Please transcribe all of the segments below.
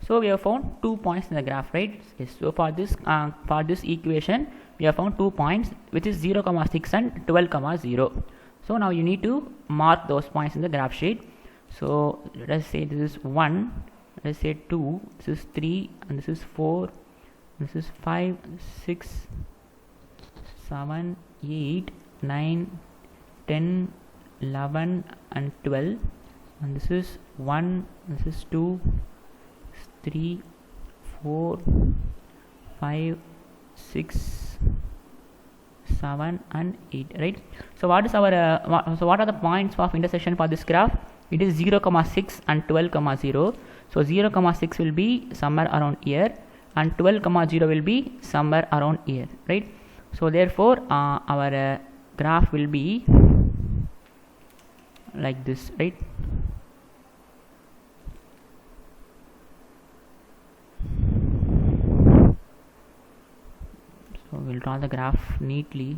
So we have found 2 points in the graph, right? Yes. So for this equation, we have found 2 points, which is 0, 6 and 12, 0. So now you need to mark those points in the graph sheet. So let us say this is 1, let us say 2, this is 3, and this is 4, this is 5, 6, 7, 8, 9, 10, 11 and 12, and this is 1, this is 2, 3, 4, 5, 6, 7 and 8, right? So what is our what are the points of intersection for this graph? It is 0, 6 and 12, 0. So 0, 6 will be somewhere around here, and 12, 0 will be somewhere around here, right? So therefore our graph will be like this, right? So we'll draw the graph neatly.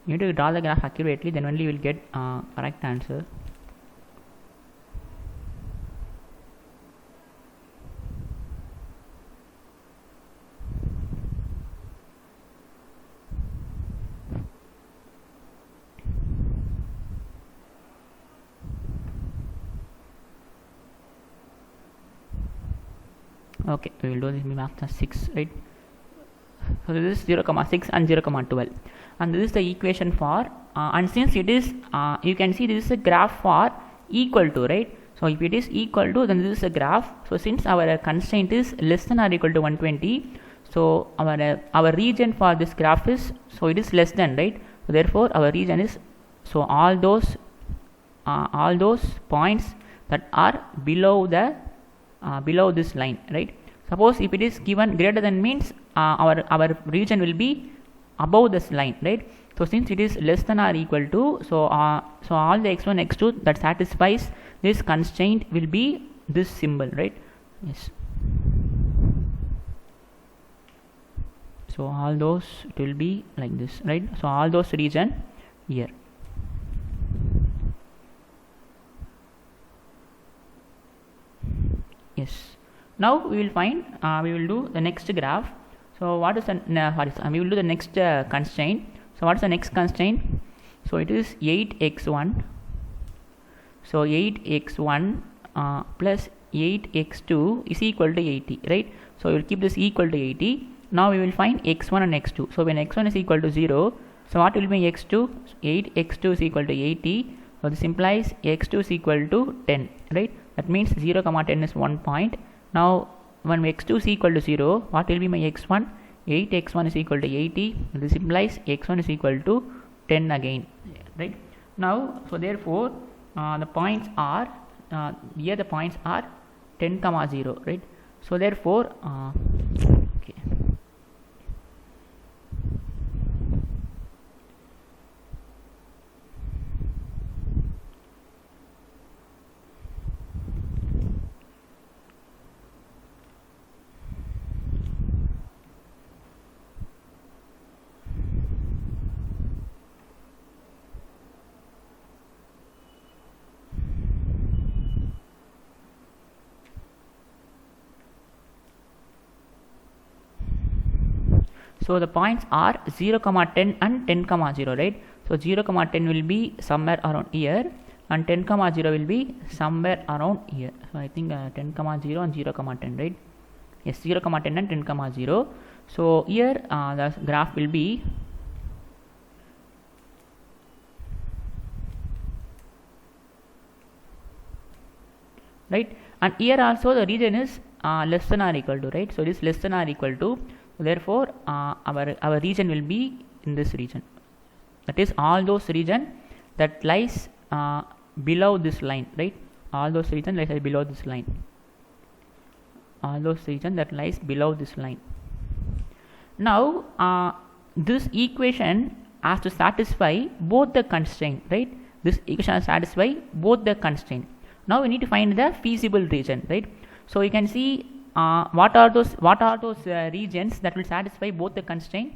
You need to draw the graph accurately, then only you will get correct answer. Okay, we will do this after 6, right? So this is 0, 6 and 0, 12, and this is the equation for and since it is you can see this is a graph for equal to, right? So if it is equal to, then this is a graph. So since our constraint is less than or equal to 120, so our region for this graph is, so it is less than, right? So therefore our region is, so all those points that are below the below this line, right? Suppose if it is given greater than, means our region will be above this line, right? So since it is less than or equal to, so all the x1 x2 that satisfies this constraint will be this symbol, right? Yes. So all those, it will be like this, right? So all those region here. Yes. Now we will find we will do the next graph. So what is the we will do the next constraint. So what is the next constraint? So it is 8x1. So 8x1 plus 8x2 is equal to 80, right? So we will keep this equal to 80. Now we will find x1 and x2. So when x1 is equal to 0, so what will be x2? So 8x2 is equal to 80. So this implies x2 is equal to 10, right? That means 0, 10 is 1 point. Now when x2 is equal to 0, what will be my x1? 8x1 is equal to 80. This implies x1 is equal to 10 again, right? Now, so therefore the points are here, the points are 10, 0, right? So therefore okay. So the points are 0, 10 and 10, 0, right? So 0, 10 will be somewhere around here, and 10, 0 will be somewhere around here. So I think 10, 0 and 0, 10, right? Yes, 0, 10 and 10, 0. So here the graph will be right, and here also the region is less than or equal to, right? So it is less than or equal to. Therefore our region will be in this region, that is all those region that lies below this line, right? All those region lies below this line, all those region that lies below this line. Now this equation has to satisfy both the constraint, right? This equation has to satisfy both the constraint. Now we need to find the feasible region, right? So you can see what are those regions that will satisfy both the constraint.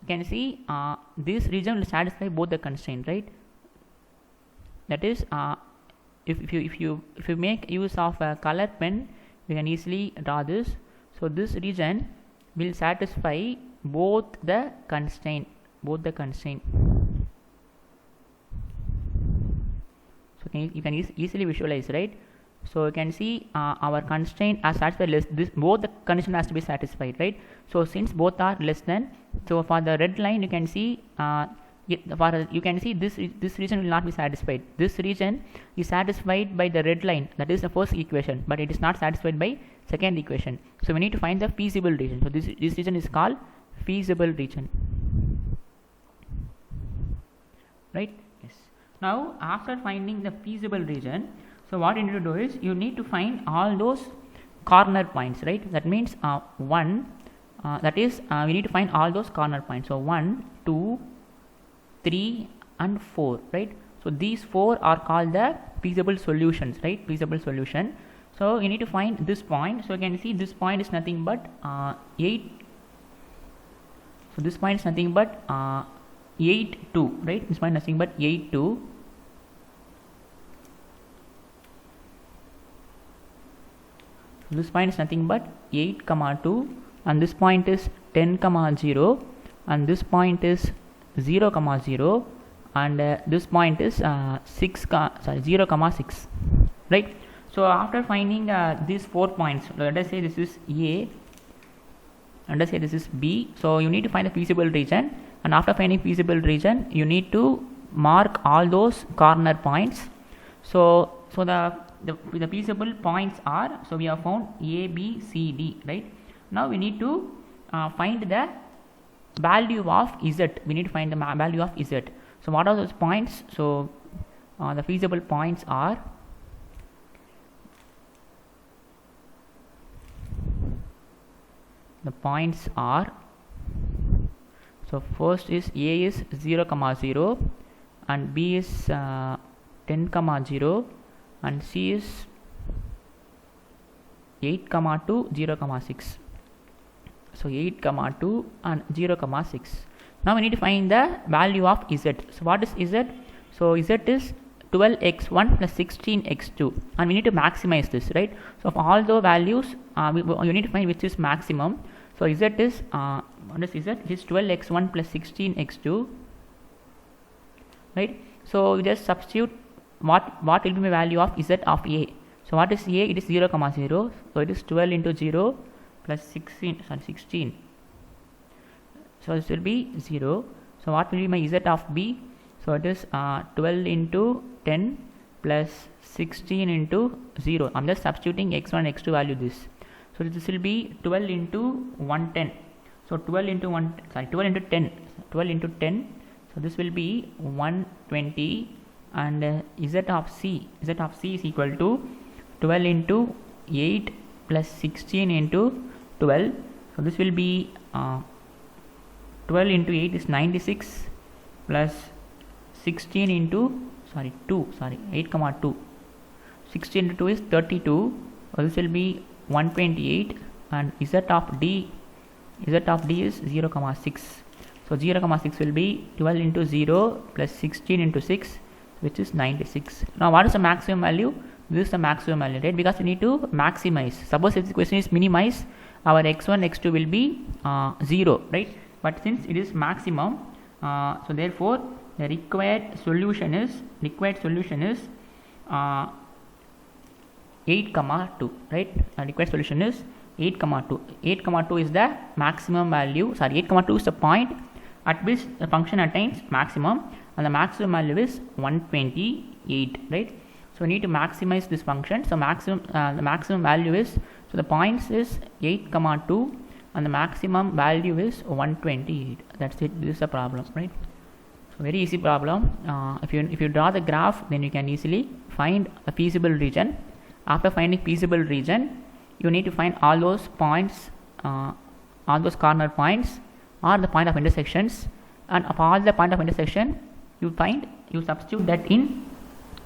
You can see this region will satisfy both the constraint, right? That is if you make use of a color pen, we can easily draw this. So this region will satisfy both the constraint. So you can easily visualize, right? So you can see our constraint as satisfied less, this both the condition has to be satisfied, right? So since both are less than, so for the red line you can see this region will not be satisfied. This region is satisfied by the red line, that is the first equation, but it is not satisfied by second equation. So we need to find the feasible region. So this region is called feasible region, right? Yes. Now after finding the feasible region, so what you need to do is you need to find all those corner points, right? That means we need to find all those corner points. So 1, 2, 3 and 4, right? So these 4 are called the feasible solutions, right? Feasible solution. So you need to find this point. So you can see this point is nothing but 8. So this point is nothing but 8, 2, right? This point is nothing but 8, 2. This point is nothing but 8, 2, and this point is 10, 0, and this point is 0, 0, and this point is 0, 6, right? So after finding these 4 points, let us say this is A, let us say this is B. So you need to find the feasible region, and after finding feasible region, you need to mark all those corner points. So the feasible points are, so we have found A, B, C, D, right? Now we need to find the value of Z. We need to find the value of Z. So what are those points? So the feasible points are, so first is A is 0, 0, and B is 10, 0, and C is 8, 2, 0, 6. So 8, 2 and 0, 6. Now we need to find the value of Z. So what is Z? So Z is 12x1 plus 16x2, and we need to maximize this, right? So for all the values, you need to find which is maximum. So Z is what is Z? It is 12x1 plus 16x2, right? So we just substitute what will be my value of Z of A. So what is A? It is 0, 0. So it is 12 into 0 plus 16. So this will be 0. So what will be my Z of B? So it is 12 into 10 plus 16 into 0. I'm just substituting x1 x2 value this. So this will be 12 into 110. So 12 into 10. So this will be 120, and Z of C is equal to 12 into 8 plus 16 into 12. So this will be 12 into 8 is 96 plus 16 into 2, 8, 2. 16 into 2 is 32. So this will be 128, and Z of D is 0, 6. So 0, 6 will be 12 into 0 plus 16 into 6, which is 96. Now what is the maximum value? This is the maximum value, right? Because we need to maximize. Suppose if the question is minimize, our x1 x2 will be 0, right? But since it is maximum, so therefore the required solution is 8, 2, right? Required solution is 8, 2. 8, 2 is the maximum value. 8, 2 is the point at which the function attains maximum, and the maximum value is 128, right? So we need to maximize this function. So the maximum value is, so the points is 8, 2, and the maximum value is 128. That's it. This is the problem, right? So very easy problem. If you draw the graph, then you can easily find a feasible region. After finding feasible region, you need to find all those points, all those corner points, or the point of intersections, and of all the point of intersection, you substitute that in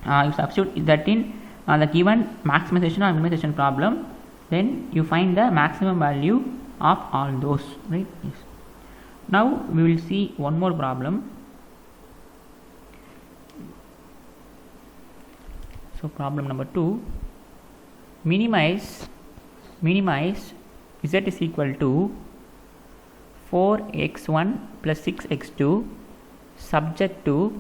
the given maximization or minimization problem. Then you find the maximum value of all those, right? Yes. Now we will see one more problem. So problem number 2, minimize minimize z is equal to 4x1 plus 6x2 subject to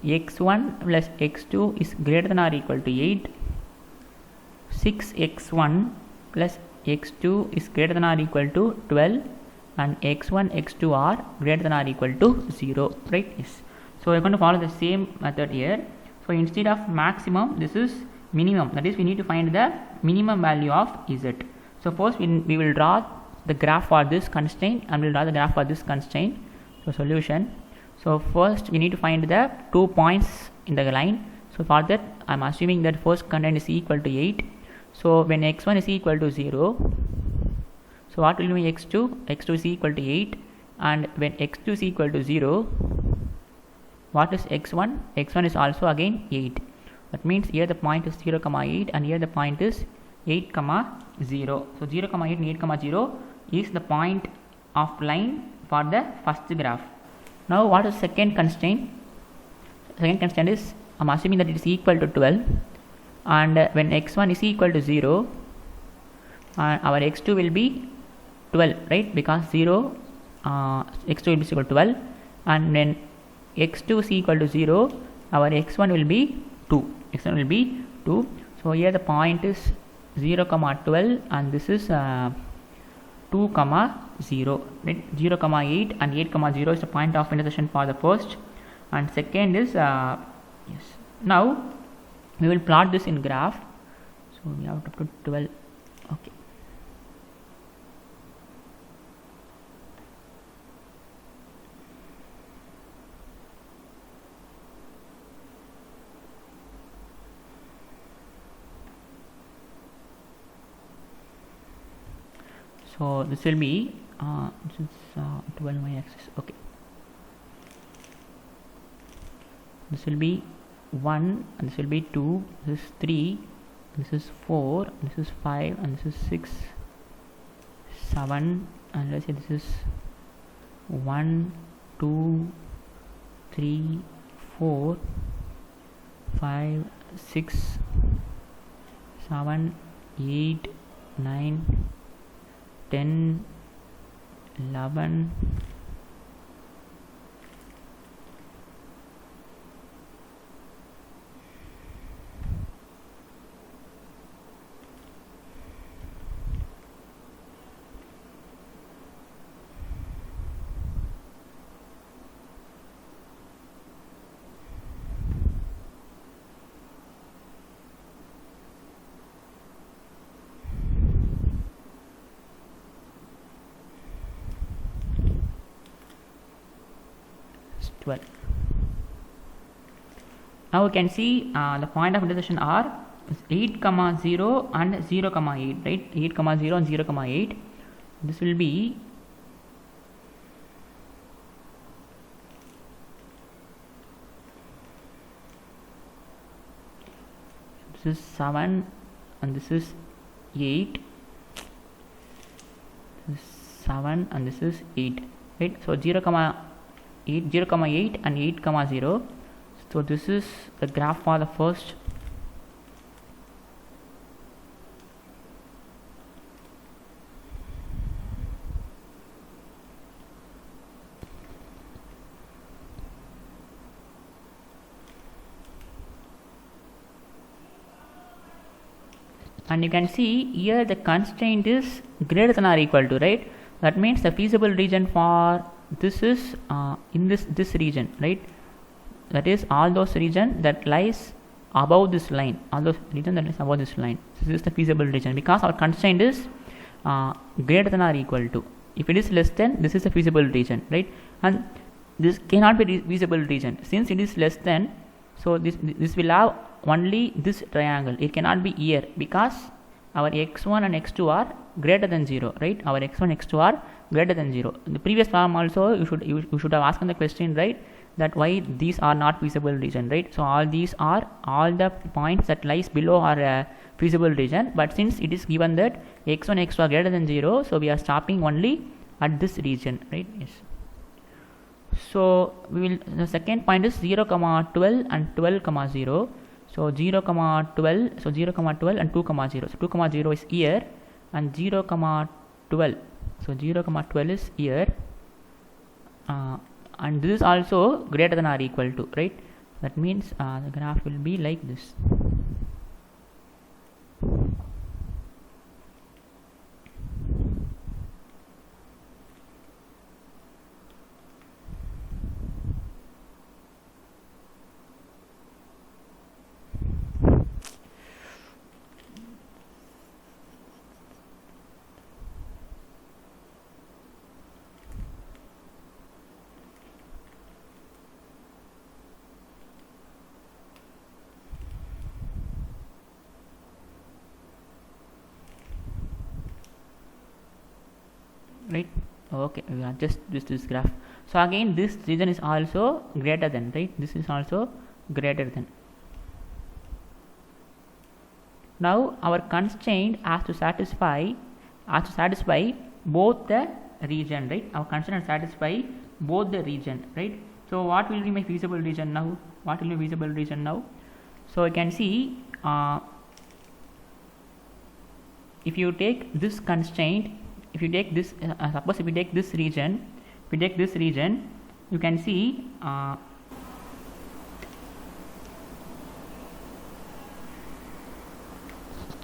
x1 plus x2 is greater than or equal to 8, 6x1 plus x2 is greater than or equal to 12, and x1 x2 are greater than or equal to 0, right? Yes. So we are going to follow the same method here. So instead of maximum, this is minimum, that is we need to find the minimum value of z. So first we will draw the graph for this constraint, and we will draw the graph for this constraint. So solution. So first we need to find the 2 points in the line. So for that I am assuming that first constraint is equal to 8. So when x1 is equal to 0, so what will be x2? x2 is equal to 8, and when x2 is equal to 0, what is x1? x1 is also again 8. That means here the point is 0, 8, and here the point is 8, 0. So 0, 8 and 8, 0 is the point of line for the first graph. Now what is second constraint? Second constraint is, I am assuming that it is equal to 12, and when x1 is equal to 0, our x2 will be 12, right? Because 0 x2 will be equal to 12, and when x2 is equal to 0, our x1 will be 2. x1 will be 2. So here the point is 0, 12, and this is 2, 0, right? 0, 8 and 8, 0 is the point of intersection for the first, and second is yes. Now we will plot this in graph. So we have to put 12. Okay. So this will be 12 y-axis. Okay, this will be 1, and this will be 2, this is 3, this is 4, this is 5, and this is 6, 7, and let's say this is 1, 2, 3, 4, 5, 6, 7, 8, 9, 10, 11, 12. Now we can see the point of intersection are 8, 0 and 0, 8, right? 8, 0 and 0, 8. This will be this is 7 and this is 8. This is 7 and this is 8, right? So 0, 8, 0, 8 and 8, 0. So this is the graph for the first. And you can see here the constraint is greater than or equal to, right? That means the feasible region for this is in this region, right? That is all those region that lies above this line, all those region that is above this line. This is the feasible region because our constraint is greater than or equal to. If it is less than, this is the feasible region, right? And this cannot be feasible region since it is less than. So this will have only this triangle. It cannot be here because our x1 and x2 are greater than 0, right? Our x1 x2 are greater than 0. In the previous problem also you should have asked the question, right, that why these are not feasible region, right? So all these are all the points that lies below our feasible region, but since it is given that x1 x2 are greater than 0, so we are stopping only at this region, right? Yes. So we will, the second point is 0, 12 and 12, 0. So 0 comma 12, so 0 comma 12 and 2 comma 0. So 2 comma 0 is year and 0 comma 12. So 0 comma 12 is year, and this is also greater than or equal to, right? That means the graph will be like this. Right? Okay, we are just this graph. So again, this region is also greater than, right? This is also greater than. Now our constraint has to satisfy both the region, right? Our constraint has to satisfy both the region, right? So what will be my feasible region now? What will be feasible region now? So you can see, if you take this constraint, if you take this, suppose if you take this region, you can see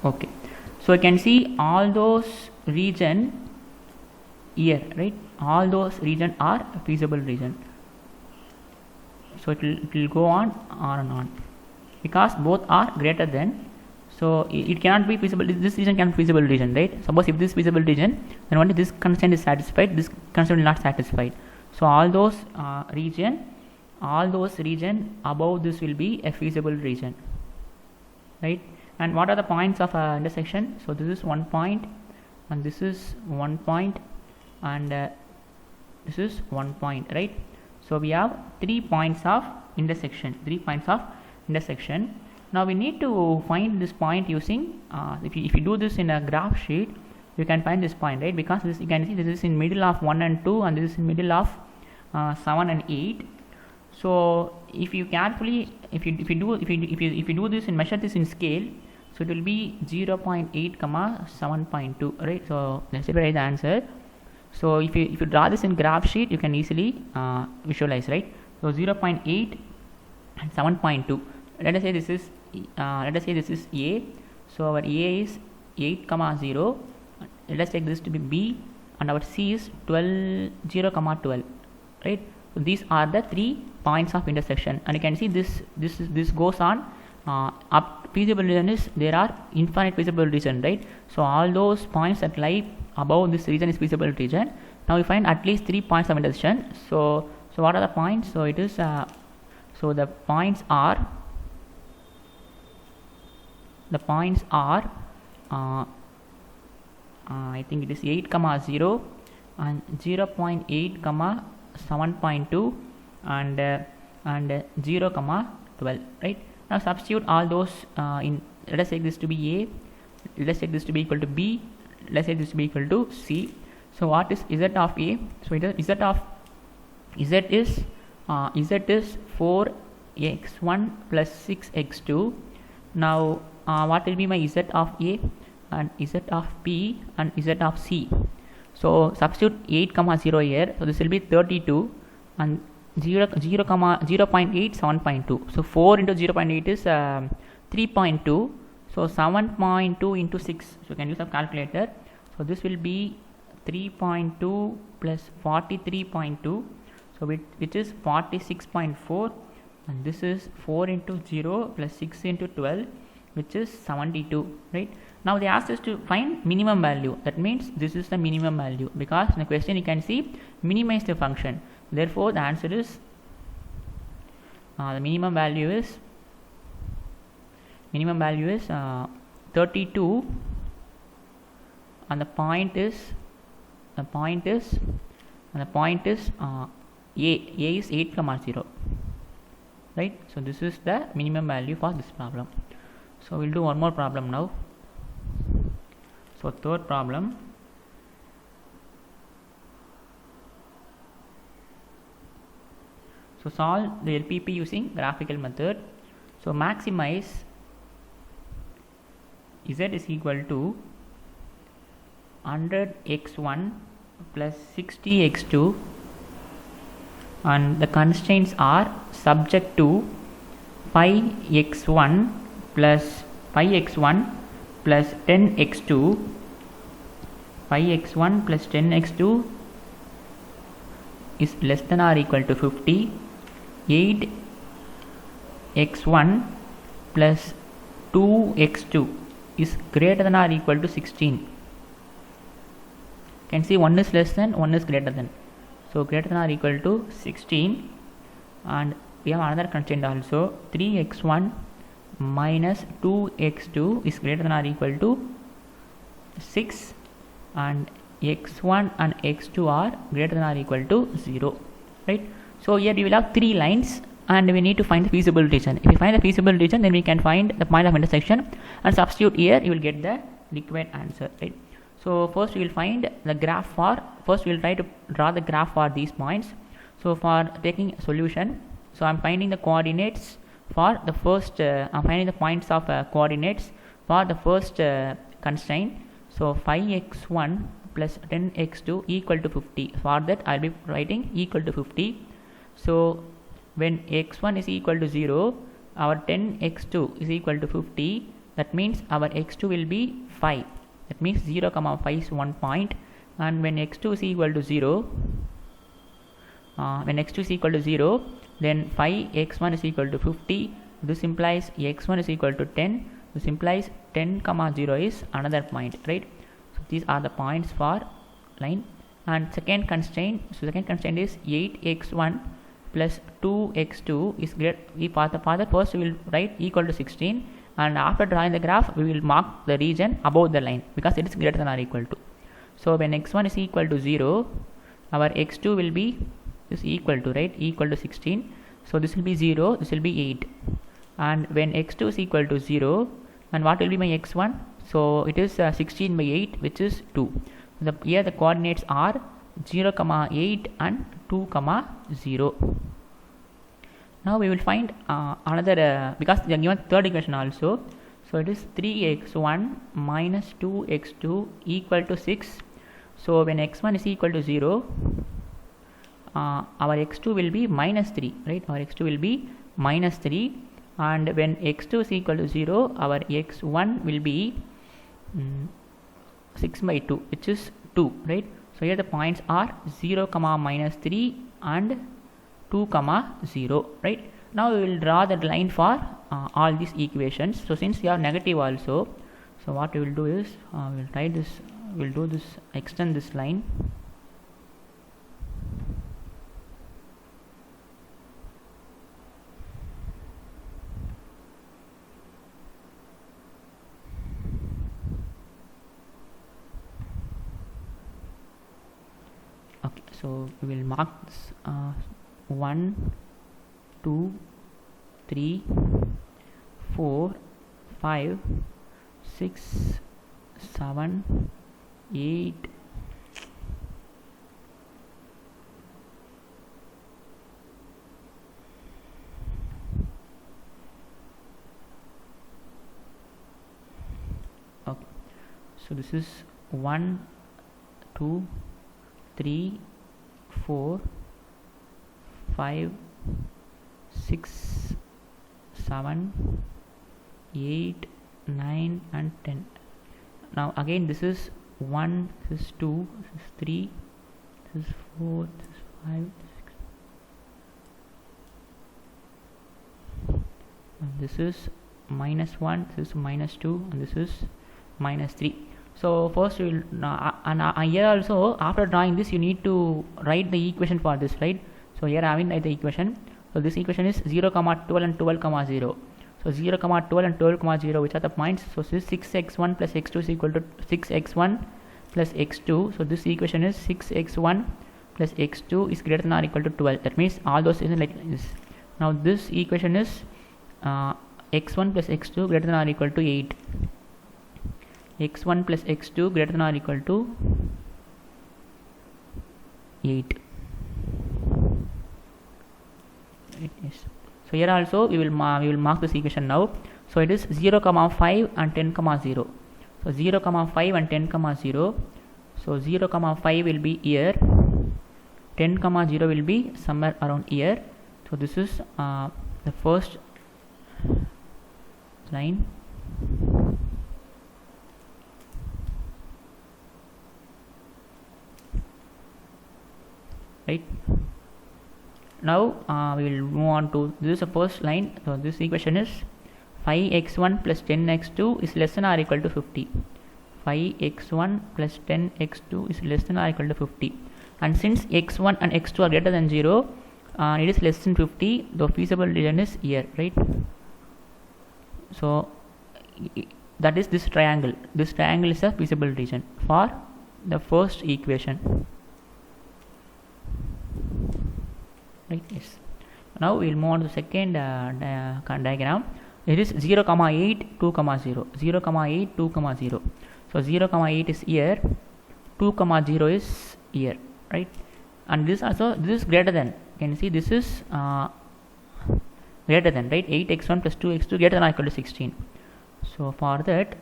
okay, so you can see all those region here, right? All those region are feasible region. So it will go on and on because both are greater than. So it cannot be feasible. This region can be feasible region, right? Suppose if this feasible region, then only this constraint is satisfied. This constraint is not satisfied. So all those region above this will be a feasible region, right? And what are the points of intersection? So this is 1 point, and this is 1 point, and this is 1 point, right? So we have 3 points of intersection. Now we need to find this point using, if you do this in a graph sheet, you can find this point, right? Because this, you can see this is in middle of 1 and 2, and this is in middle of 7 and 8. So if you carefully, if you do this and measure this in scale, so it will be 0.8 comma 7.2, right? So let's write the answer. So if you draw this in graph sheet, you can easily visualize, right? So 0.8 and 7.2. Let us say this is A. So our A is 8 comma 0. Let us take this to be B, and our C is 0 comma 12, right? So these are the 3 points of intersection, and you can see this goes on up. Feasible region is, there are infinite feasible region, right? So all those points that lie above this region is feasible region. Now we find at least 3 points of intersection. So what are the points? So it is so the points are I think it is 8 comma 0 and 0.8 comma 7.2 and 0 comma 12, right? Now substitute all those in. Let us take this to be A, let us take this to be equal to B, let us take this to be equal to C. So what is Z of A? So it is Z is 4x1 plus 6x2. Now what will be my Z of A and Z of B and Z of C? So substitute 8 comma 0 here. So this will be 32 and 0.8 7.2. So 4 into 0.8 is 3.2. So 7.2 into 6. So you can use a calculator. So this will be 3.2 plus 43.2. So which is 46.4, and this is 4 into 0 plus 6 into 12, which is 72, right? Now they asked us to find minimum value. That means this is the minimum value, because in the question you can see minimize the function. Therefore the answer is the minimum value is 32, and the point is A is 8 comma 0, right? So this is the minimum value for this problem. So we'll do one more problem now. So third problem. So solve the LPP using graphical method. So maximize z is equal to 100x1 plus 60x2, and the constraints are subject to 5x1 plus 10x2, 5x1 plus 10x2 is less than or equal to 50, 8x1 plus 2x2 is greater than or equal to 16. You can see one is less than, one is greater than. So greater than or equal to 16, and we have another constraint also, 3x1 minus 2x2 is greater than or equal to 6, and x1 and x2 are greater than or equal to 0, right? So here we will have 3 lines and we need to find the feasible region. If we find the feasible region, then we can find the point of intersection and substitute here, you will get the required answer, right? So first we will find the graph for, first we will try to draw the graph for these points. So for taking a solution, so I am finding the coordinates for the first, I am finding the points of coordinates for the first constraint. So 5x1 plus 10x2 equal to 50. For that I will be writing equal to 50. So when x1 is equal to 0, our 10x2 is equal to 50. That means our x2 will be 5. That means 0, 5 is 1 point. And when x2 is equal to 0, when x2 is equal to 0, then 5x1 is equal to 50. This implies x1 is equal to 10. This implies 10, 0 is another point, right? So these are the points for line. And second constraint, so second constraint is 8x1 plus 2x2 is greater. For the first we will write equal to 16, and after drawing the graph we will mark the region above the line because it is greater than or equal to. So when x1 is equal to 0, our x2 will be is equal to, right, equal to 16. So this will be 0, this will be 8. And when x2 is equal to 0, and what will be my x1? So it is 16 by 8, which is 2. Here the coordinates are 0, 8 and 2, 0. Now we will find another, because they are given third equation also. So it is 3x1 minus 2x2 equal to 6. So when x1 is equal to 0, our x2 will be minus 3, right? Our x2 will be minus 3, and when x2 is equal to 0, our x1 will be 6 by 2, which is 2, right? So here the points are 0, minus 3 and 2, 0, right? Now we will draw the line for all these equations. So since we have negative also, so what we will do is we will try this, we will do this, extend this line. Okay, so we will mark this 1, 2, 3, 4, 5, 6, 7, 8, okay. So this is 1, 2, 3, 4, 5, 6, 7, 8, 9 and 10. Now again this is 1, this is 2, this is 3, this is 4, this is 5, 6. And this is minus 1, this is minus 2, and this is minus 3. So first we will, and here also after drawing this you need to write the equation for this, right? So here I have the equation. So this equation is 0, 12 and 12, 0. So 0, 12 and 12, 0, which are the points? So this is 6x1 plus x2 is equal to 6x1 plus x2. So this equation is 6x1 plus x2 is greater than or equal to 12. That means all those is like this. Now this equation is x1 plus x2 greater than or equal to 8. x1 plus x2 greater than or equal to 8. Yes. So here also we will mark this equation now. So it is 0 comma 5 and 10 comma 0. So 0 comma 5 and 10 comma 0. So 0 comma 5 will be here, 10 comma 0 will be somewhere around here. So this is the first line. Right. Now we will move on to this is the first line. So this equation is 5x1 plus 10x2 is less than or equal to 50. 5x1 plus 10x2 is less than or equal to 50. And since x1 and x2 are greater than 0, it is less than 50. The feasible region is here, right? So that is this triangle. This triangle is a feasible region for the first equation. Right? Yes. Now we will move on to the second diagram. It is 0 comma 8 2 comma 0, 0 comma 8 2 comma 0. So 0 comma 8 is here, 2 comma 0 is here, right? And this also, this is greater than, you can see this is greater than, right? 8x1 plus 2x2 greater than or equal to 16. So for that,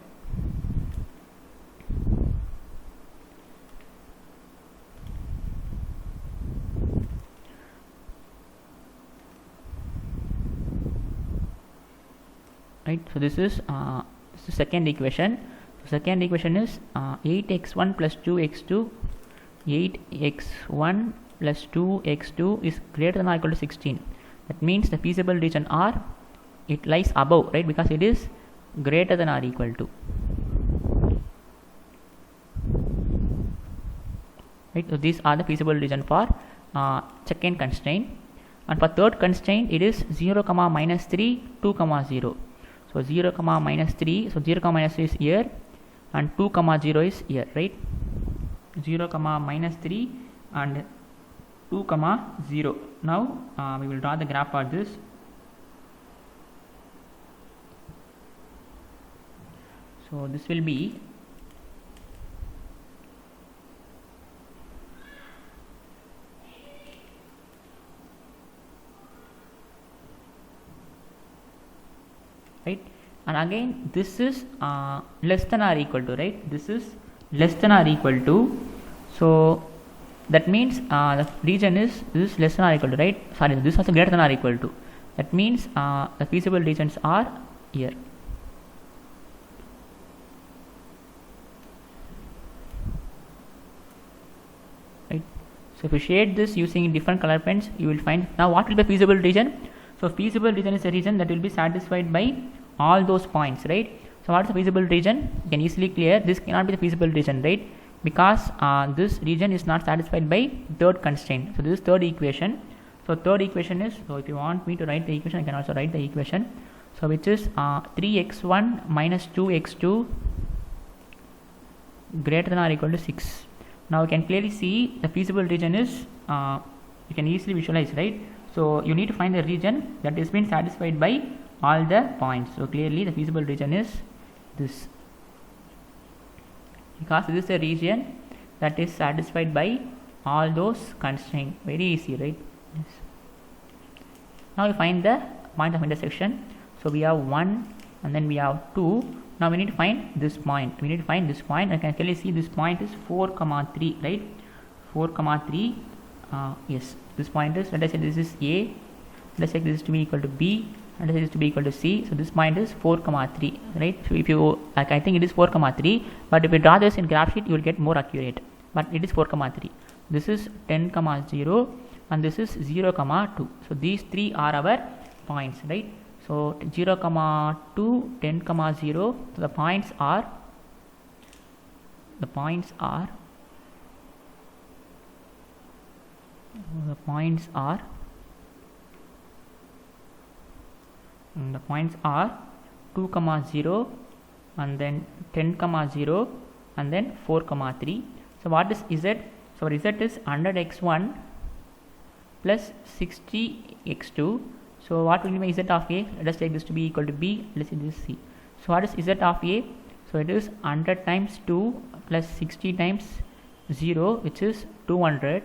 right, so this is the second equation. So second equation is 8x1 plus 2x2, 8x1 plus 2x2 is greater than or equal to 16. That means the feasible region R, it lies above, right, because it is greater than or equal to, right? So these are the feasible region for second constraint. And for third constraint, it is 0 comma minus 3 2 comma 0. So 0 comma minus 3, so 0 comma minus 3 is here and 2 comma 0 is here, right? 0 comma minus 3 and 2 comma 0. Now we will draw the graph for this. So this will be right, and again this is less than or equal to, right? This is less than or equal to, so that means the region is this is less than or equal to, right? Sorry, this is also greater than or equal to. That means the feasible regions are here. Right. So if you shade this using different color pens, you will find. Now what will be a feasible region? So feasible region is a region that will be satisfied by all those points, right? So what is the feasible region? You can easily clear this cannot be the feasible region, right? Because this region is not satisfied by third constraint. So this is third equation. So third equation is, so if you want me to write the equation, I can also write the equation. So which is 3x1 minus 2x2 greater than or equal to 6. Now you can clearly see the feasible region is, you can easily visualize, right? So you need to find the region that is being satisfied by all the points. So clearly the feasible region is this, because this is a region that is satisfied by all those constraints. Very easy, right? Yes. Now we find the point of intersection. So we have 1 and then we have 2. Now we need to find this point. We need to find this point. I can clearly see this point is 4 comma 3, right? 4 comma 3. Yes, this point is, let us say this is A, let us say this is to be equal to B, let us say this to be equal to C. So this point is 4 comma 3, right? So if you, like, I think it is 4 comma 3, but if you draw this in graph sheet, you will get more accurate. But it is 4 comma 3. This is 10 comma 0 and this is 0 comma 2. So these three are our points, right? So 0 comma 2, 10 comma 0. So the points are the points are 2 comma 0 and then 10 comma 0 and then 4 comma 3. So what is Z? So Z is 100x1 plus 60x2. So what will be my Z of A? Let us take this to be equal to B. Let's say this is C. So what is Z of A? So it is 100 times 2 plus 60 times 0, which is 200.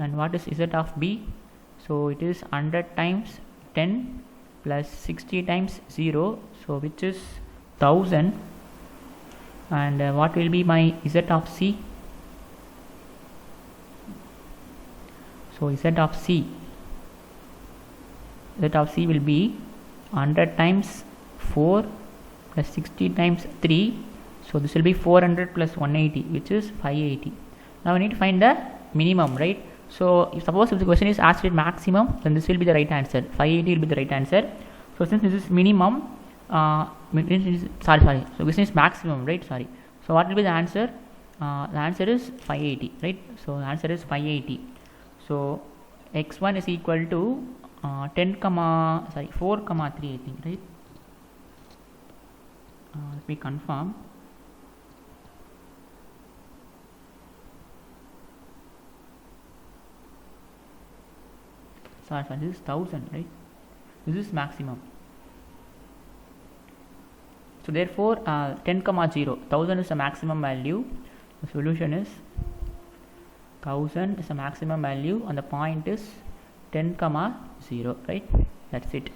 And what is Z of B? So it is 100 times 10 plus 60 times 0, so which is 1000, and what will be my z of c? So z of c will be 100 times 4 plus 60 times 3, so this will be 400 plus 180, which is 580. Now we need to find the minimum, right? So if the question is asked at maximum, then this will be the right answer. 580 will be the right answer. So since this is minimum, so this is maximum, right? So what will be the answer? The answer is 580, right? So the answer is 580. So x1 is equal to 4, 3, I think, right? Let me confirm. Sorry, this is 1000, right? This is maximum. So therefore 10, 0, 1000 is the maximum value. The solution is 1000 is the maximum value, and the point is 10, 0, right? That's it.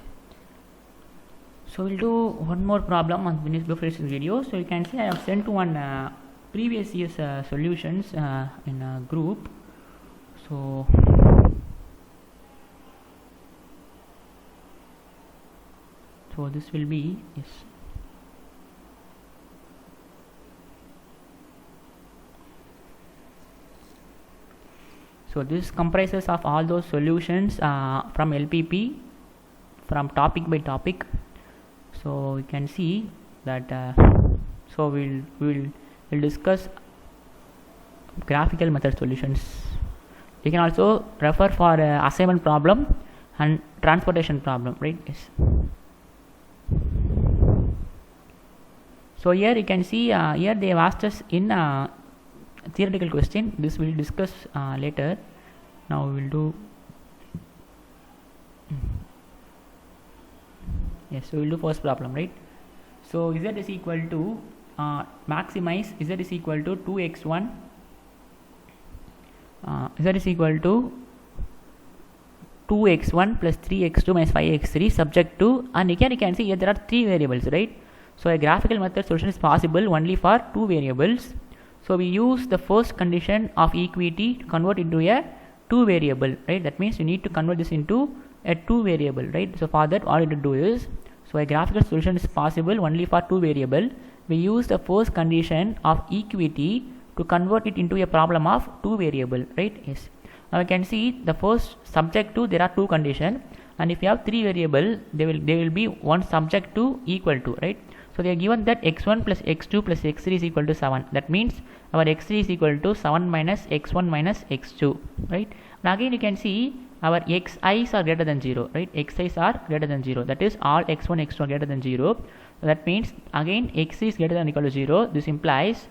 So we'll do one more problem and finish before this video. So you can see I have sent one previous year's solutions in a group. So this will be, yes. So this comprises of all those solutions from LPP, from topic by topic. So you can see that so we'll discuss graphical method solutions. You can also refer for assignment problem and transportation problem, right? Yes. So here you can see here they have asked us in theoretical question. This we'll discuss later. Now we will do yes. So we'll do first problem, right? So z is equal to maximize z is equal to 2x1. Z is equal to 2x1 plus 3x2 minus 5x3 subject to, and again you can see here there are 3 variables, right? So a graphical method solution is possible only for 2 variables. So we use the first condition of equity to convert into a 2 variable, right? That means you need to convert this into a 2 variable, right? So for that all you need to do is, so a graphical solution is possible only for 2 variable. We use the first condition of equity to convert it into a problem of 2 variable, right? Yes. Now you can see the first subject to, there are 2 conditions, and if you have 3 variable, they will be one subject to equal to, right? So they are given that x1 plus x2 plus x3 is equal to 7. That means our x3 is equal to 7 minus x1 minus x2, right? Now again you can see our xi's are greater than 0, right? Xi's are greater than 0. That is all x1, x2 are greater than 0. So that means again x is greater than or equal to 0. This implies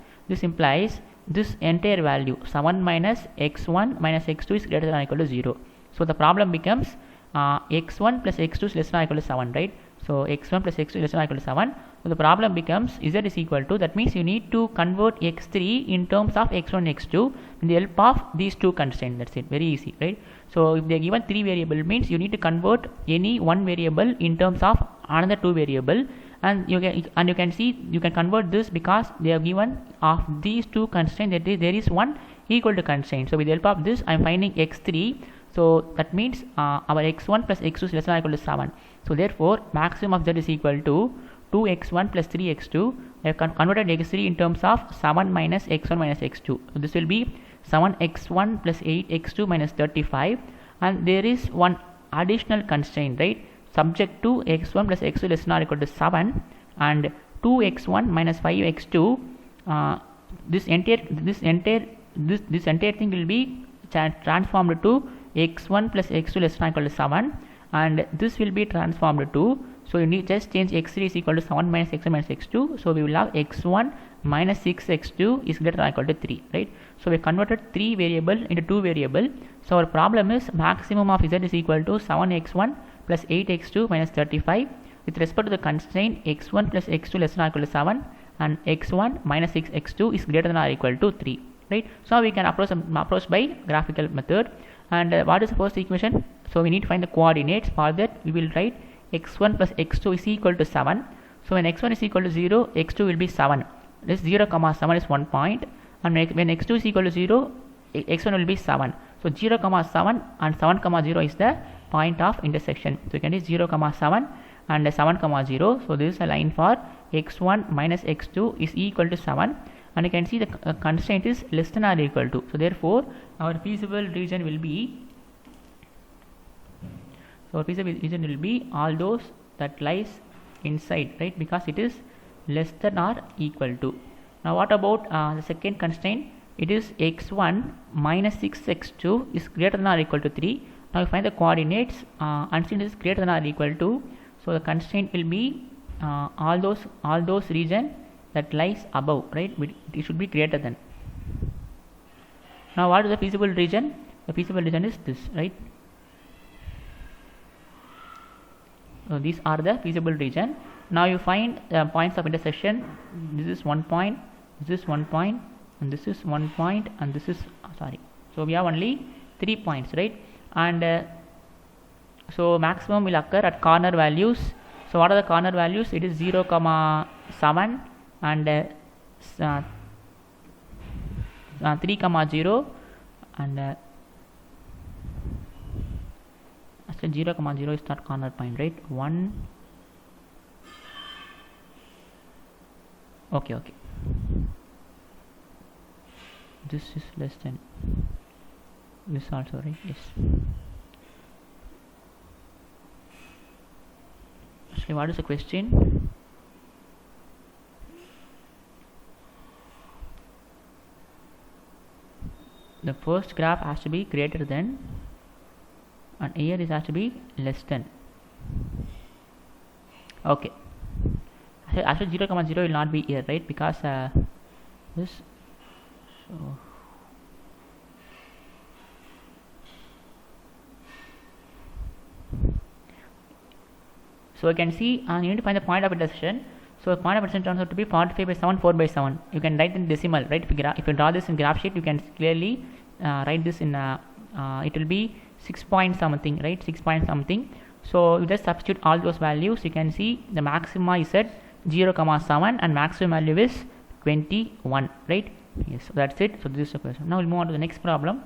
this entire value 7 minus x1 minus x2 is greater than or equal to 0. So the problem becomes x1 plus x2 is less than or equal to 7, right? So x1 plus x2 is less than or equal to 7. So the problem becomes z is equal to, that means you need to convert x3 in terms of x1 x2 with the help of these 2 constraints. That's it, very easy, right? So if they are given 3 variable, means you need to convert any 1 variable in terms of another 2 variable, and you can see you can convert this because they are given of these 2 constraints that there is one equal to constraint. So with the help of this I am finding x3. So that means our x1 plus x2 is less than or equal to 7. So therefore maximum of z is equal to 2x1 plus 3x2. I have converted x3 in terms of 7 minus x1 minus x2. So this will be 7x1 plus 8x2 minus 35, and there is one additional constraint, right? Subject to x1 plus x2 less than or equal to 7, and 2x1 minus 5x2. This entire thing will be transformed to x1 plus x2 less than or equal to 7, and this will be transformed to, so you need just change x3 is equal to 7 minus x1 minus x2. So we will have x1 minus 6x2 is greater than or equal to 3, right? So we converted 3 variable into 2 variable. So our problem is maximum of z is equal to 7x1 plus 8x2 minus 35 with respect to the constraint x1 plus x2 less than or equal to 7, and x1 minus 6x2 is greater than or equal to 3, right? So we can approach by graphical method. And what is the first equation? So we need to find the coordinates. For that we will write x1 plus x2 is equal to 7. So when x1 is equal to 0, x2 will be 7. This 0 comma 7 is 1 point, and when x2 is equal to 0, x1 will be 7. So 0 comma 7 and 7 comma 0 is the point of intersection. So you can do 0 comma 7 and 7 comma 0. So this is a line for x1 minus x2 is equal to 7, and you can see the constraint is less than or equal to. So therefore our feasible region will be all those that lies inside, right, because it is less than or equal to. Now what about the second constraint? It is x1 minus 6x2 is greater than or equal to 3. Now you find the coordinates, and since it is greater than or equal to, so the constraint will be all those region that lies above, right? It should be greater than. Now what is the feasible region? The feasible region is this, right? So these are the feasible region. Now you find points of intersection. This is 1 point, this is 1 point, and this is 1 point, and this is so we have only 3 points, right? And so maximum will occur at corner values. So what are the corner values? It is 0 comma 7 and 3 comma 0 and actually 0 comma 0 is not corner point, right? 1. Okay. This is less than this also, right? Yes. Actually, what is the question? The first graph has to be greater than, and here it has to be less than. Okay. Actually 0 comma 0 will not be here, right? Because this. So you can see, you need to find the point of intersection. So the point of intersection turns out to be 45 by 7, 4 by 7. You can write in decimal, right? If you draw this in graph sheet, you can clearly write this in. It will be 6 point something, right? 6 point something. So you just substitute all those values. You can see the maxima is at 0 comma 7 and maximum value is 21, right? Yes, so that's it. So this is the question. Now we'll move on to the next problem.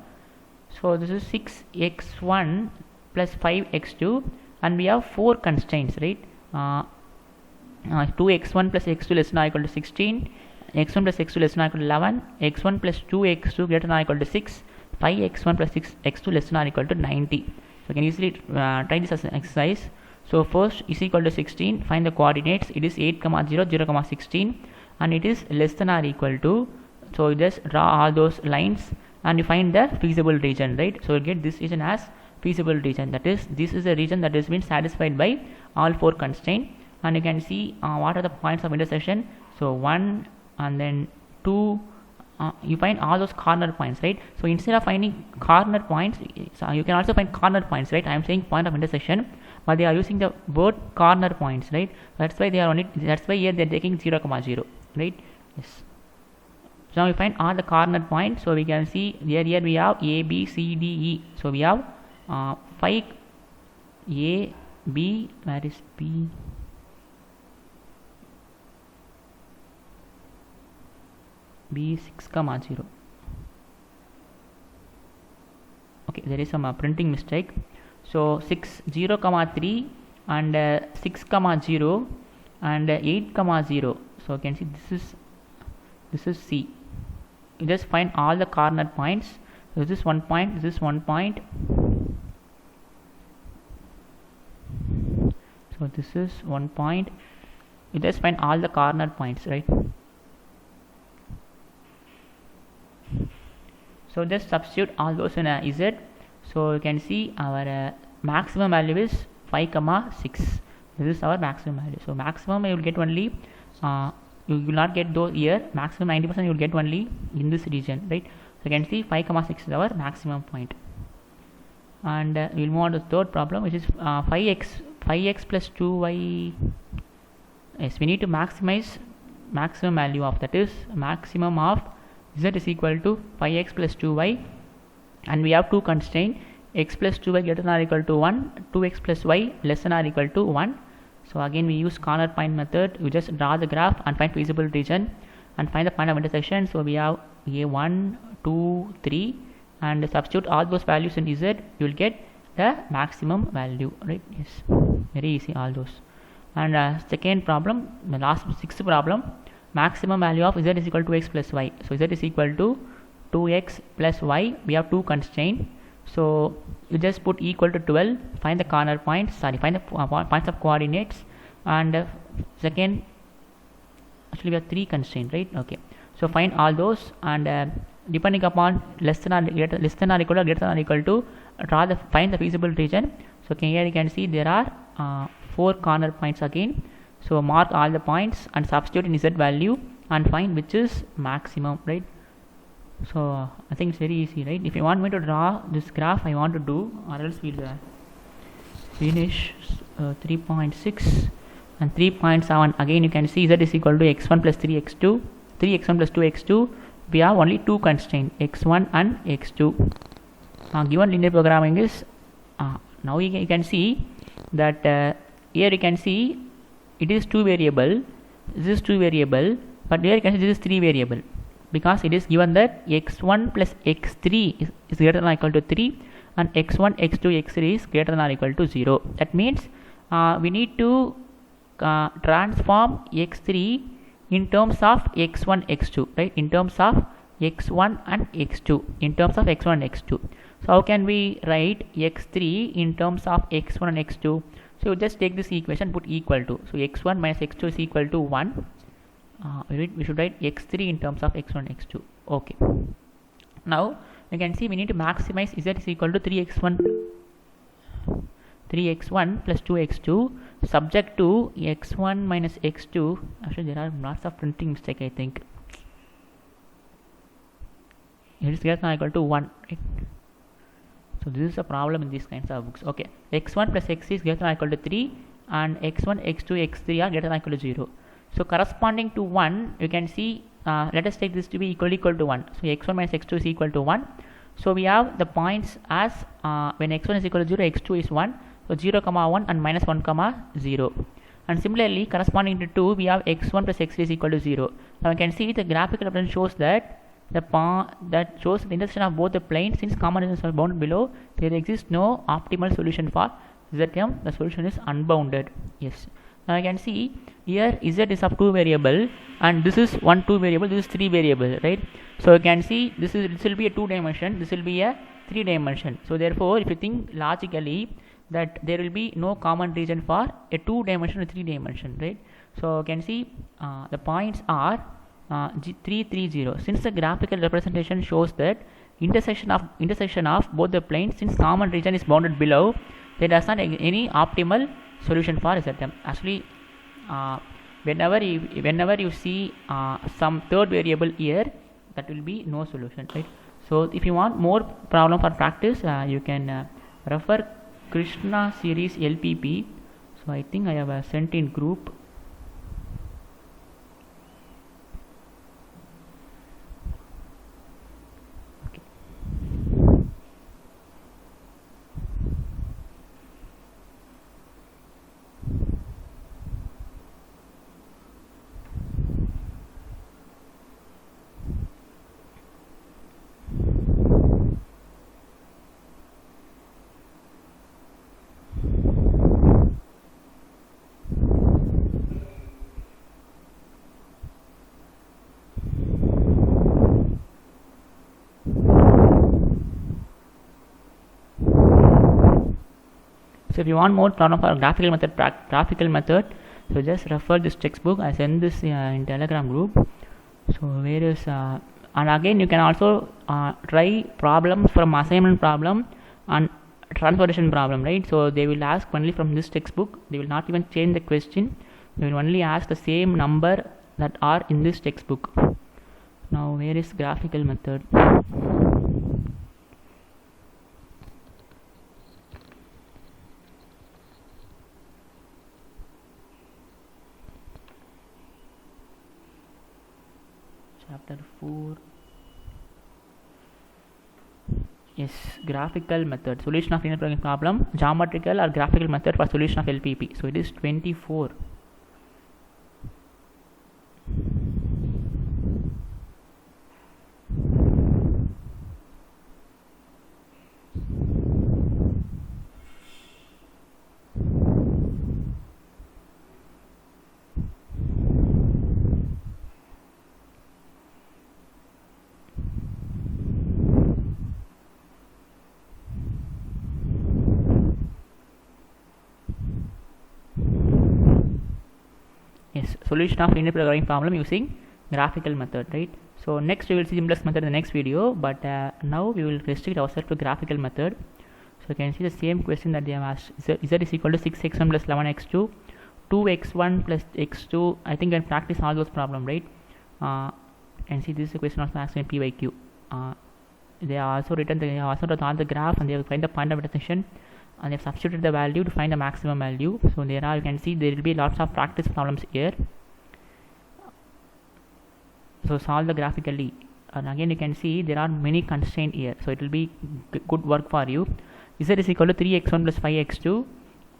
So this is 6x1 plus 5x2, and we have 4 constraints, right? 2x1 plus x2 less than or equal to 16, x1 plus x2 less than or equal to 11, x1 plus 2x2 greater than or equal to 6, 5x1 plus 6x2 less than or equal to 90. So you can easily try this as an exercise. So first is equal to 16, find the coordinates. It is 8 comma 0, 0 comma 16, and it is less than or equal to. So you just draw all those lines and you find the feasible region, right? So you get this region as feasible region. That is, this is a region that has been satisfied by all 4 constraints. And you can see what are the points of intersection. So 1 and then 2. You find all those corner points, right? So instead of finding corner points, so you can also find corner points, right? I am saying point of intersection, but they are using the word corner points, right? That's why they are only. That's why here they are taking 0 comma 0, right? Yes. So now we find all the corner points. So we can see here we have A, B, C, D, E. So we have 5 A, B. Where is B? B 6 comma 0. Okay, there is some printing mistake. So 6 0 comma 3 and 6 comma 0 and 8 comma 0. So you can see this is C. You just find all the corner points. This is 1 point, this is 1 point. So this is 1 point. You just find all the corner points, right? So just substitute all those in a Z. So you can see our maximum value is 5 comma 6. This is our maximum value. So maximum you will get only you will not get those here. Maximum 90% you will get only in this region, right? So you can see 5 comma 6 is our maximum point. And we will move on to the third problem, which is 5x plus 2y. Yes, we need to maximize maximum value of, that is maximum of z is equal to 5x plus 2y, and we have 2 constraints. x plus 2y greater than or equal to 1, 2x plus y less than or equal to 1. So again we use corner point method. You just draw the graph and find feasible region and find the point of intersection. So we have a1, 2, 3 and substitute all those values in z, you will get the maximum value, right? Yes, very easy, all those. And second problem, the last sixth problem, maximum value of z is equal to x plus y. So z is equal to 2x plus y. We have two constraints, so you just put equal to 12, find the corner points, find the points of coordinates, and second, actually we have three constraints, right? Okay, so find all those, and depending upon less than or equal to greater than or equal to, find the feasible region. So here you can see there are 4 corner points again. So mark all the points and substitute in z value and find which is maximum, right? So I think it's very easy, right? If you want me to draw this graph, I want to do, or else we'll finish 3.6 and 3.7. Again you can see z is equal to x1 plus 3x2, 3x1 plus 2x2. We have only two constraints, x1 and x2. Given linear programming is now you can see that here you can see it is 2 variable, this is 2 variable, but here you can see this is 3 variable, because it is given that x1 plus x3 is greater than or equal to 3 and x1, x2, x3 is greater than or equal to 0. That means we need to transform x3 in terms of x1, x2, right? In terms of x1 and x2, in terms of x1 and x2. So how can we write x3 in terms of x1 and x2? So just take this equation, put equal to. So x1 minus x2 is equal to 1. We should write x3 in terms of x1 and x2. Okay. Now you can see we need to maximize z is equal to 3x1 plus 2x2 subject to x1 minus x2. Actually there are lots of printing mistake, I think. It is greater than or equal to 1, right? So this is a problem in these kinds of books. Okay, x1 plus x is greater than or equal to 3 and x1, x2, x3 are greater than or equal to 0. So corresponding to 1, you can see, let us take this to be equal to 1. So x1 minus x2 is equal to 1. So we have the points as when x1 is equal to 0, x2 is 1. So 0, 1 and minus 1, 0. And similarly, corresponding to 2, we have x1 plus x3 is equal to 0. Now you can see the graphical representation shows that that shows the intersection of both the planes. Since common regions are bounded below, there exists no optimal solution for zm. The solution is unbounded. Yes. Now you can see here z is of 2 variable and this is 2 variable, this is 3 variable, right? So you can see this will be a 2 dimension, this will be a 3 dimension. So therefore if you think logically, that there will be no common region for a 2 dimension or 3 dimension, right? So you can see the points are 3, 3, 0. Since the graphical representation shows that intersection of both the planes, since common region is bounded below, there does not any optimal solution for zm. Actually whenever you see some third variable here, that will be no solution, right? So if you want more problem for practice, you can refer Krishna series LPP. So I think I have sent in group. So if you want more problem for graphical method, so just refer this textbook. I send this in Telegram group. So where is and again you can also try problems from assignment problem and transportation problem, right? So they will ask only from this textbook. They will not even change the question. They will only ask the same number that are in this textbook. Now where is graphical method? Chapter 4. Yes, graphical method, solution of linear programming problem, geometrical or graphical method for solution of LPP. So it is 24. Yes, solution of linear programming problem using graphical method, right? So next we will see simplex method in the next video, but now we will restrict ourselves to graphical method. So you can see the same question that they have asked. Z is equal to 6x1 plus 11x2, 2x1 plus x2. I think you can practice all those problems, right? And see, this is a question of max and p by q. They are also written. They have also drawn the graph, and they have find the point of intersection, and they have substituted the value to find the maximum value. So there are, you can see, there will be lots of practice problems here. So solve the graphically, and again you can see there are many constraints here, so it will be good work for you. Z is equal to 3x1 plus 5x2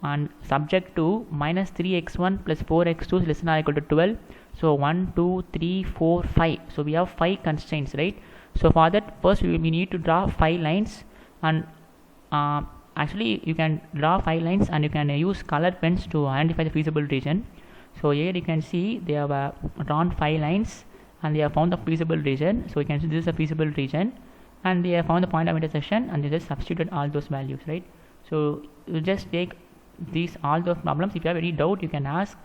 and subject to minus 3x1 plus 4x2 is less than or equal to 12. So 1, 2, 3, 4, 5. So we have 5 constraints, right? So for that, first we need to draw 5 lines, and actually you can draw 5 lines and you can use color pens to identify the feasible region. So here you can see they have drawn 5 lines and they have found the feasible region. So you can see this is a feasible region, and they have found the point of intersection, and they just substituted all those values, right? So you just take these all those problems. If you have any doubt, you can ask.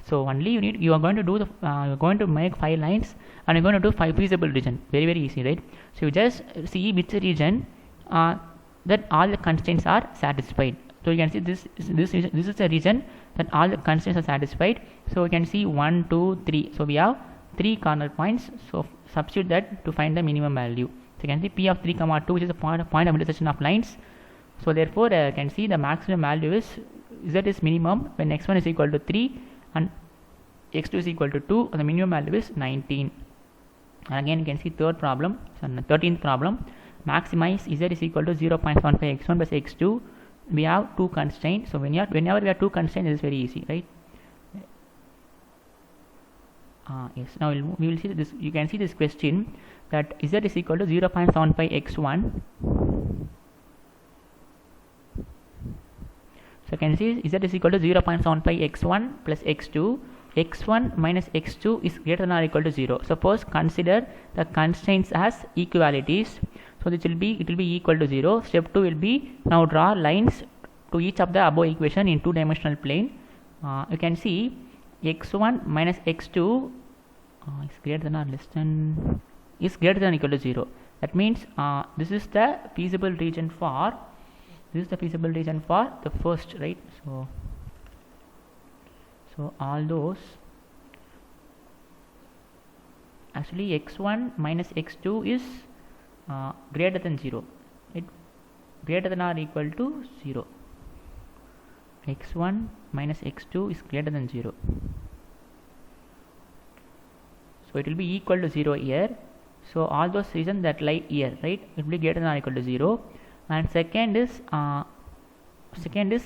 So only you are going to do the you're going to make 5 lines, and you're going to do 5 feasible region. Very easy, right? So you just see which region that all the constraints are satisfied. So you can see this is a region that all the constraints are satisfied. So you can see 1, 2, 3. So we have 3 corner points. So substitute that to find the minimum value. So you can see p of 3, 2, which is the point of intersection of lines. So therefore you can see the maximum value is z is minimum when x1 is equal to 3 and x2 is equal to 2, and the minimum value is 19. And again you can see third problem, so 13th problem, maximize z is equal to 0.75 x1 plus x2. We have 2 constraints. So whenever we have 2 constraints, it is very easy, right? Yes, now we will see this. You can see this question that z is equal to 0.75 x1. So you can see z is equal to 0.75 x1 plus x2. x1 minus x2 is greater than or equal to 0. So first consider the constraints as equalities. So it will be equal to 0. Step 2 will be now draw lines to each of the above equation in 2-dimensional plane. You can see x1 minus x2 is greater than or less than is greater than or equal to 0. That means this is the feasible region for the first, right? So all those, actually x1 minus x2 is greater than 0, right? Greater than or equal to 0. x1 minus x2 is greater than 0. So it will be equal to 0 here. So all those regions that lie here, right, it will be greater than or equal to 0. And second is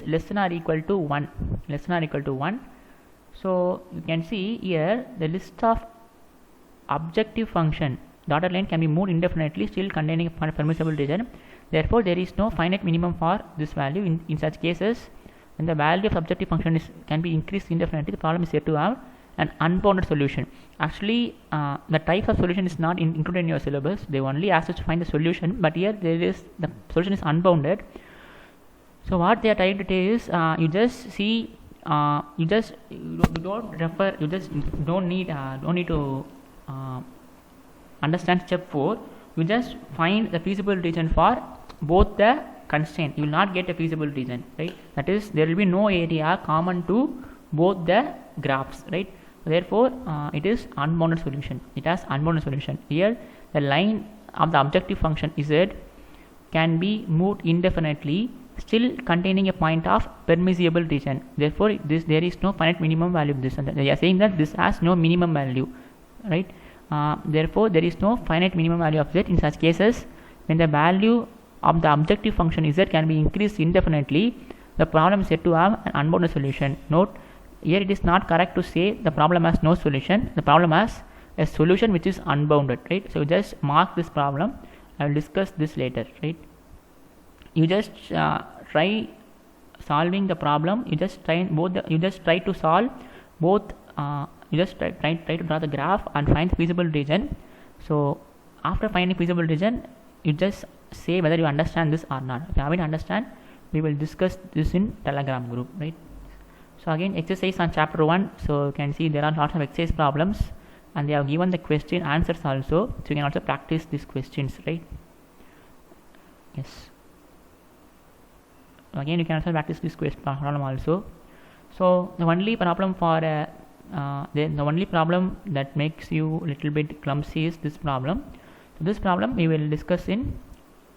less than or equal to 1. Less than or equal to 1. So you can see here the list of objective function dotted line can be moved indefinitely, still containing a permissible region. Therefore there is no finite minimum for this value. In such cases, when the value of objective function can be increased indefinitely, the problem is said to have an unbounded solution. Actually the type of solution is not included in your syllabus. They only ask us to find the solution, but here the solution is unbounded. So what they are trying to tell is you just see you don't need to understand step 4. You just find the feasible region for both the constraint. You will not get a feasible region, right? That is, there will be no area common to both the graphs, right? Therefore it is unbounded solution. It has unbounded solution. Here the line of the objective function z can be moved indefinitely, still containing a point of permissible region. Therefore there is no finite minimum value of this, and they are saying that this has no minimum value, right? Therefore there is no finite minimum value of z. In such cases, when the value of the objective function z can be increased indefinitely, the problem is said to have an unbounded solution. Note, here it is not correct to say the problem has no solution. The problem has a solution which is unbounded, right? So just mark this problem. I will discuss this later, right? You just try solving the problem. You just try to solve both. You just try to draw the graph and find the feasible region. So after finding feasible region, you just say whether you understand this or not. If you haven't understand, we will discuss this in Telegram group, right? So again, exercise on chapter 1. So you can see there are lots of exercise problems, and they have given the question answers also. So you can also practice these questions, right? Yes. Again, you can also practice this problem also. So the only problem for the only problem that makes you a little bit clumsy is this problem. So this problem we will discuss in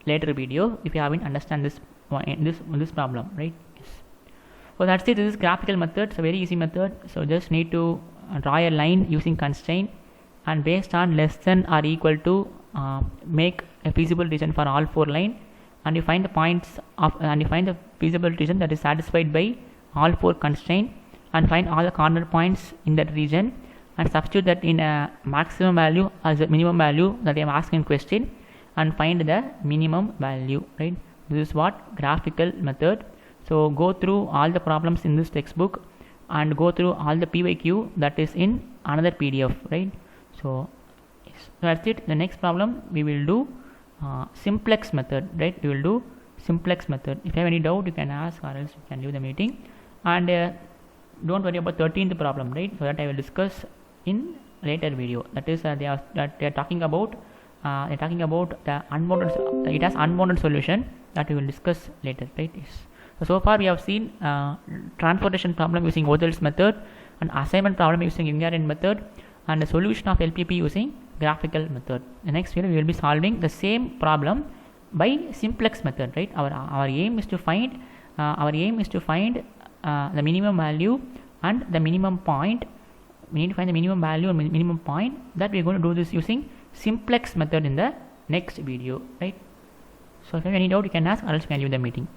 later video if you haven't understand this problem, right? Yes. So that's it. This is graphical method. It's a very easy method. So just need to draw a line using constraint, and based on less than or equal to make a feasible region for all 4 lines, and you find the points of and you find the feasible region that is satisfied by all 4 constraints, and find all the corner points in that region, and substitute that in a maximum value as a minimum value that I am asking question, and find the minimum value, right? This is what graphical method. So go through all the problems in this textbook and go through all the PYQ that is in another PDF, right? So yes, that's it. The next problem we will do simplex method, right? We will do simplex method. If you have any doubt, you can ask, or else you can leave the meeting. And don't worry about 13th problem, right? So that I will discuss in later video. That is they are talking about the unbounded. It has unbounded solution that we will discuss later, right? Yes. So far we have seen transportation problem using Odell's method, and assignment problem using Jungian method, and the solution of LPP using graphical method. The next video we will be solving the same problem by simplex method, right? Our aim is to find the minimum value and the minimum point. We need to find the minimum value and minimum point. That we are going to do this using simplex method in the next video, right? So if you have any doubt, you can ask, or else you can leave the meeting.